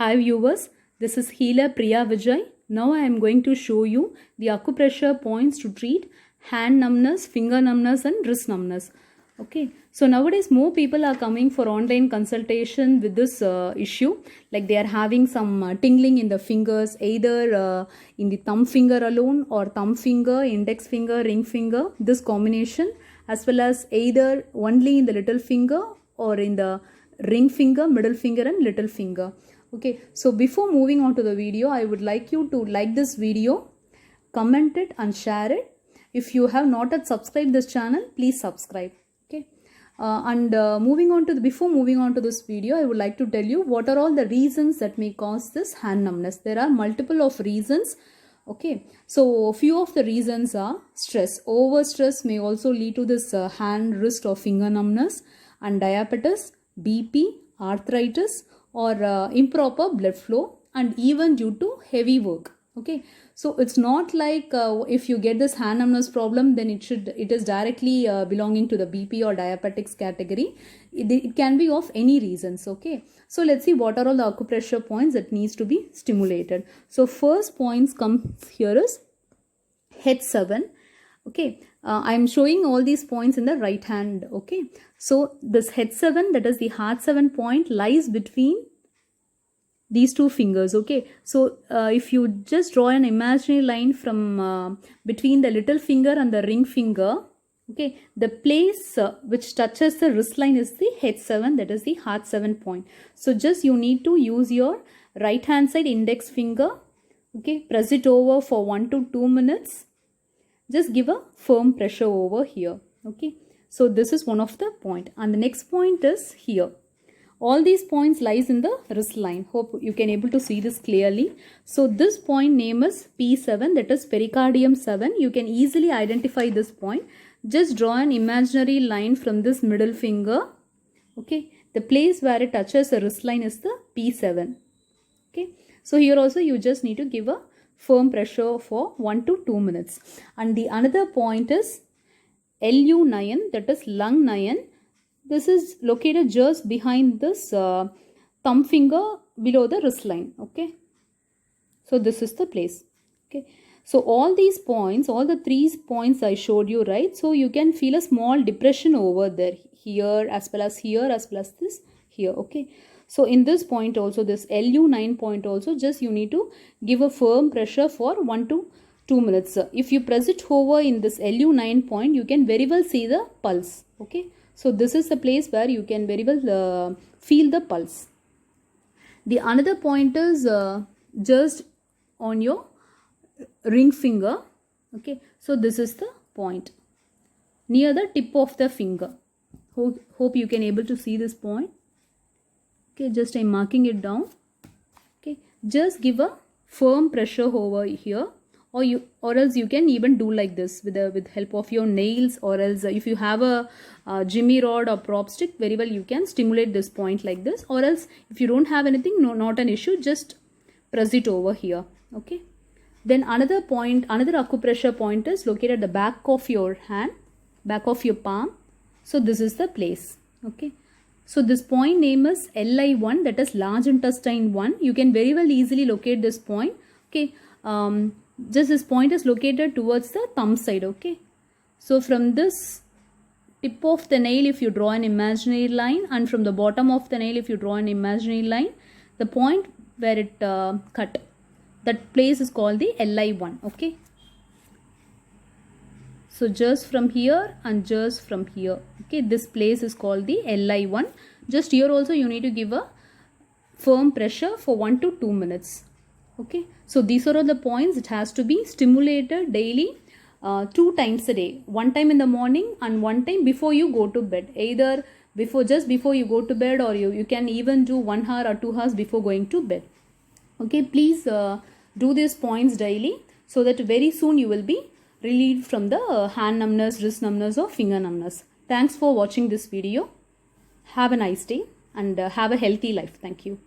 Hi viewers, this is healer Priya Vijay. Now I am going to show you the acupressure points to treat hand numbness, finger numbness and wrist numbness. Okay, so nowadays more people are coming for online consultation with this issue, like they are having some tingling in the fingers, either in the thumb finger alone or thumb finger, index finger, ring finger, this combination, as well as either only in the little finger or in the ring finger, middle finger and little finger. Okay, so before moving on to the video, I would like you to like this video, comment it and share it. If you have not yet subscribed this channel, please subscribe. Okay, before moving on to this video, I would like to tell you what are all the reasons that may cause this hand numbness. There are multiple of reasons. Okay, so few of the reasons are stress. Over stress may also lead to this hand, wrist or finger numbness, and diabetes, BP, arthritis, or improper blood flow, and even due to heavy work. Okay, so it's not like if you get this hand numbness problem, then it is directly belonging to the BP or diabetics category. It can be of any reasons. Okay, so let's see what are all the acupressure points that needs to be stimulated. So first points comes here is head 7. Okay, I am showing all these points in the right hand. Okay, so this head 7, that is the heart 7 point, lies between these two fingers. Okay, so if you just draw an imaginary line from between the little finger and the ring finger, okay, the place which touches the wrist line is the head 7, that is the heart 7 point. So just you need to use your right hand side index finger. Okay, press it over for 1 to 2 minutes. Just give a firm pressure over here. Okay, so this is one of the point, and the next point is here. All these points lies in the wrist line. Hope you can able to see this clearly. So this point name is P7, that is pericardium 7. You can easily identify this point. Just draw an imaginary line from this middle finger. Okay, the place where it touches the wrist line is the P7. Okay, so here also you just need to give a firm pressure for 1 to 2 minutes. And the another point is LU9, that is lung 9. This is located just behind this thumb finger below the wrist line. Okay, so this is the place. Okay, so all these points, all the 3 points I showed you, right? So you can feel a small depression over there, here as well as here, as well as this here. Okay, so in this point also, this LU9 point also, just you need to give a firm pressure for 1 to 2 minutes. If you press it over in this LU9 point, you can very well see the pulse. Okay, so this is the place where you can very well feel the pulse. The another point is just on your ring finger. Okay, so this is the point near the tip of the finger. Hope you can able to see this point. Okay, just I'm marking it down. Okay, just give a firm pressure over here, or else you can even do like this with help of your nails, or else if you have a jimmy rod or prop stick, very well you can stimulate this point like this, or else if you don't have anything, no, not an issue, just press it over here. Okay, then another point, another acupressure point is located at the back of your hand, back of your palm. So this is the place. Okay, so this point name is LI1, that is large intestine 1. You can very well easily locate this point. Okay, just this point is located towards the thumb side. Okay, so from this tip of the nail, if you draw an imaginary line, and from the bottom of the nail, if you draw an imaginary line, the point where it cut, that place is called the LI1. Okay, so just from here and just from here. Okay, this place is called the LI1. Just here also you need to give a firm pressure for 1 to 2 minutes. Okay, so these are all the points. It has to be stimulated daily 2 times a day. 1 time in the morning and 1 time before you go to bed. Either just before you go to bed, or you can even do 1 hour or 2 hours before going to bed. Okay, please do these points daily, so that very soon you will be relieved from the hand numbness, wrist numbness or finger numbness. Thanks for watching this video. Have a nice day and have a healthy life. Thank you.